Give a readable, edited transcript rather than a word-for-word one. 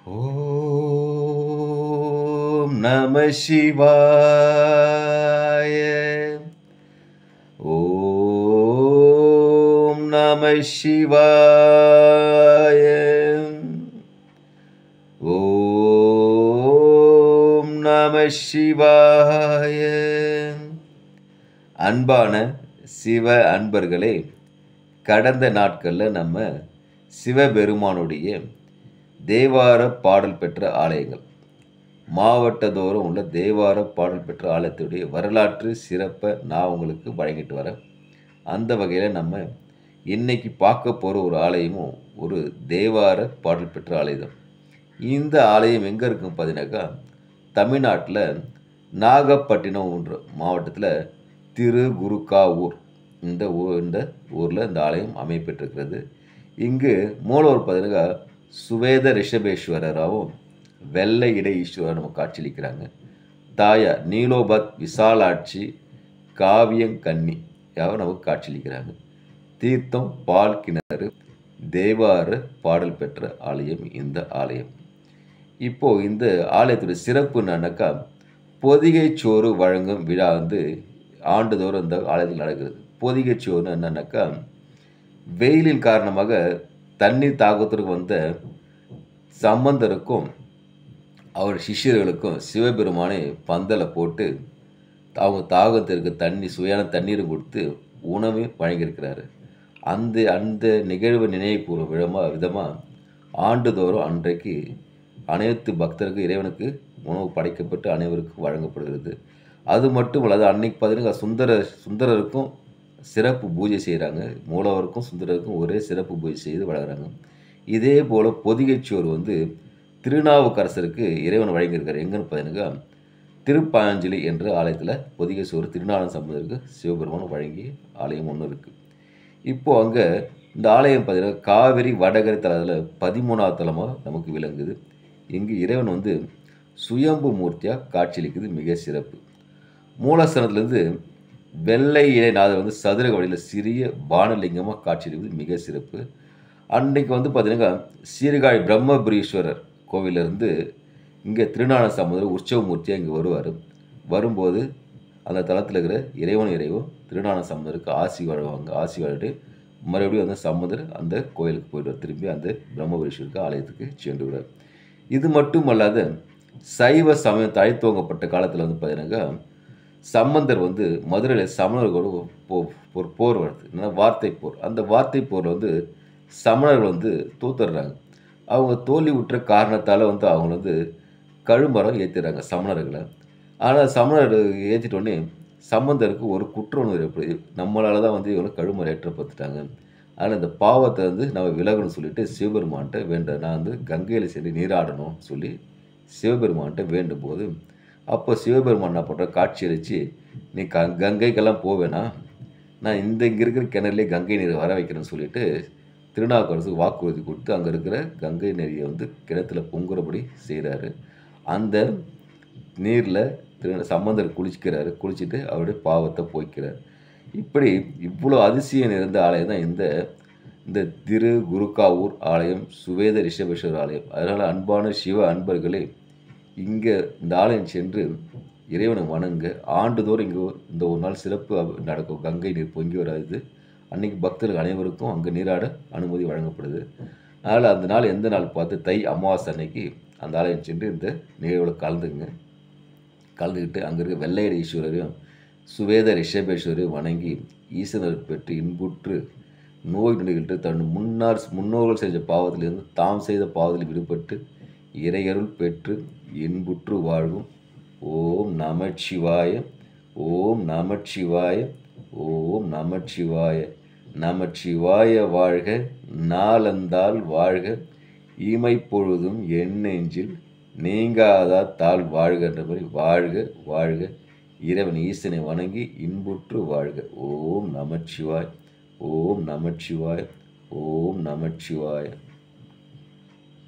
ஓம் நம சிவாய. ஓம் நம சிவாய. ஓம் நம சிவாய. அன்பான சிவ அன்பர்களே, கடந்த நாட்களில் நம்ம சிவபெருமானுடைய தேவார பாடல் பெற்ற ஆலயங்கள், மாவட்டத்தோறும் உள்ள தேவார பாடல் பெற்ற ஆலயத்துடைய வரலாற்று சிறப்பை நான் உங்களுக்கு வழங்கிட்டு வரேன். அந்த வகையில் நம்ம இன்னைக்கு பார்க்க போகிற ஒரு ஆலயமும் ஒரு தேவார பாடல் பெற்ற ஆலயம். இந்த ஆலயம் எங்கே இருக்குன்னு பார்த்தீங்கன்னாக்கா, தமிழ்நாட்டில் நாகப்பட்டினம் மாவட்டத்தில் திருகுருக்காவூர் இந்த ஊரில் இந்த ஆலயம் அமைப்பெற்றிருக்கிறது. இங்கு மூலவர் பார்த்தீங்கன்னா சுவேத ரிஷபேஸ்வரராகவும் வெள்ளை இடை ஈஸ்வரர் நம்ம காட்சியளிக்கிறாங்க. தாயார் நீலோபத் விசாலாட்சி காவியங்கன்னி நமக்கு காட்சியளிக்கிறாங்க. தீர்த்தம் பால் கிணறு தேவார பாடல் பெற்ற ஆலயம் இந்த ஆலயம். இப்போ இந்த ஆலயத்துடைய சிறப்பு என்னன்னாக்கா, பொதிகை சோறு வழங்கும் விழா ஆண்டுதோறும் இந்த ஆலயத்தில் நடக்கிறது. பொதிகை சோறு என்னன்னாக்கா, வெயிலின் காரணமாக தண்ணீர் தாகத்திற்கு வந்த சம்பந்தருக்கும் அவர் சிஷ்யர்களுக்கும் சிவபெருமானை பந்தலை போட்டு அவங்க தாகத்திற்கு சுவையான தண்ணீரும் கொடுத்து உணவையும் வழங்கியிருக்கிறாரு. அந்த நிகழ்வு நினைவுபூர்வ விதமாக ஆண்டுதோறும் அன்றைக்கு அனைத்து பக்தருக்கு இறைவனுக்கு உணவு படைக்கப்பட்டு அனைவருக்கும் வழங்கப்படுகிறது. அது மட்டும் இல்லாத அன்னைக்கு பார்த்தீங்கன்னா சுந்தரருக்கும் சிறப்பு பூஜை செய்கிறாங்க. மூலவருக்கும் சுந்தரருக்கும் ஒரே சிறப்பு பூஜை செய்து வழங்குறாங்க. இதே போல் பொதிகைச்சோறு திருநாவுக்கரசருக்கு இறைவன் வழங்கியிருக்காரு. எங்கன்னு பார்த்தீங்கன்னா, திருப்பாஞ்சலி என்ற ஆலயத்தில் பொதிகை சோறு திருநாளன் சம்பந்தருக்கு சிவபெருமான் வழங்கிய ஆலயம் ஒன்று இருக்குது. இப்போது அங்கே இந்த ஆலயம் பார்த்தீங்கன்னா காவிரி வடகரை தலத்தில் 13வது தலமாக நமக்கு விளங்குது. இங்கு இறைவன் சுயம்பு மூர்த்தியாக காட்சியளிக்குது. மிக சிறப்பு. மூலஸ்தானத்திலேருந்து வெள்ளை இலைநாதர் சதுர வடிவில் சிறிய பானலிங்கமாக காட்சியளிக்குது. மிக சிறப்பு. அன்றைக்கு பார்த்தீங்கன்னா சீர்காழி பிரம்மபுரீஸ்வரர் கோவிலிருந்து இங்கே திருஞான சம்பந்தர் உற்சவ மூர்த்தியாக இங்கே வருவார். வரும்போது அந்த தளத்தில் இருக்கிற இறைவன் திருஞான சம்பந்தருக்கு ஆசி வழங்குவாங்க. ஆசி வழங்கிட்டு மறுபடியும் சம்பந்தர் அந்த கோயிலுக்கு போயிடுவார். திரும்பி அந்த பிரம்மபுரீஸ்வருக்கு ஆலயத்துக்கு சென்று விடுவார். இது மட்டும் அல்லாத சைவ சமயம் தழைத்துவங்கப்பட்ட காலத்தில் பார்த்தீங்கன்னாக்கா, சம்பந்தர் மதுரையில் சமணர்களோடு ஒரு போர் வருது. என்னன்னா வார்த்தை போர். அந்த வார்த்தை போரில் சமணர்கள் தோத்துடுறாங்க. அவங்க தோல்வி விட்டுற காரணத்தால் அவங்க கழுமரம் ஏற்றிடுறாங்க சமணர்களை. ஆனால் சமணர் ஏற்றிட்டோடனே சம்பந்தருக்கு ஒரு குற்ற உணர்வு ஏற்படுது. நம்மளால தான் இவங்க கழுமரம் ஏற்றப்பட்டுட்டாங்க. ஆனால் இந்த பாவத்தை நம்ம விலகணும்னு சொல்லிட்டு சிவபெருமான்கிட்ட வேண்ட நான் கங்கையில் சென்று நீராடணும்னு சொல்லி சிவபெருமான்கிட்ட வேண்டும் போது, அப்போ சிவபெருமான் என்ன பண்ணுற காட்சியளித்து, நீ கங்கைக்கெல்லாம் போவேனா, நான் இங்கே இருக்கிற கிணறுலேயே கங்கை நீரை வர வைக்கிறேன்னு சொல்லிட்டு திருநாவுக்கரசுக்கு வாக்குறுதி கொடுத்து அங்கே இருக்கிற கங்கை நதியை கிணத்துல பொங்குறபடி செய்கிறாரு. அந்த நீரில் சம்பந்தர் குளிக்கிறாரு. குளிச்சுட்டு அவருடைய பாவத்தை போய்க்கிறார். இப்படி இவ்வளோ அதிசயம் நிறைந்த ஆலயம் தான் இந்த திரு குருக்காவூர் ஆலயம், சுவேத ரிஷபேஸ்வரர் ஆலயம். அதனால் அன்பான சிவ அன்பர்களே, இங்கே இந்த ஆலயம் சென்று இறைவனை வணங்க ஆண்டுதோறும் இங்கே இந்த ஒரு நாள் சிறப்பு நடக்கும். கங்கை நீர் பொங்கி வராது. அன்றைக்கி பக்தர்கள் அனைவருக்கும் அங்கே நீராட அனுமதி வழங்கப்படுது. அதனால் அந்த நாள் எந்த நாள் பார்த்து தை அமாவாசை அன்னைக்கு அந்த ஆலயம் சென்று இந்த நிகழ்வில் கலந்துக்கிட்டு அங்கே இருக்க வெள்ளையடி ஈஸ்வரரையும் சுவேத ரிஷபேஸ்வரையும் வணங்கி ஈசனர் பெற்று இன்புற்று நோய் நொடிகளிட்டு தன் முன்னோர்கள் செஞ்ச பாவத்திலிருந்து தாம் செய்த பாவத்தில் விடுபட்டு இறையருள் பெற்று இன்புற்று வாழ்வும். ஓம் நமச்சிவாய. ஓம் நமச்சிவாய. ஓம் நமச்சிவாய. நமச்சிவாய வாழ்க. நாளந்தால் வாழ்க. இமை பொழுதும் என் நெஞ்சில் நீங்காதா தாள் வாழ்க என்ற மாதிரி வாழ்க வாழ்க. இறைவன் ஈசனை வணங்கி இன்புற்று வாழ்க. ஓம் நமச்சிவாய். ஓம் நமச்சிவாய். ஓம் நமச்சிவாய.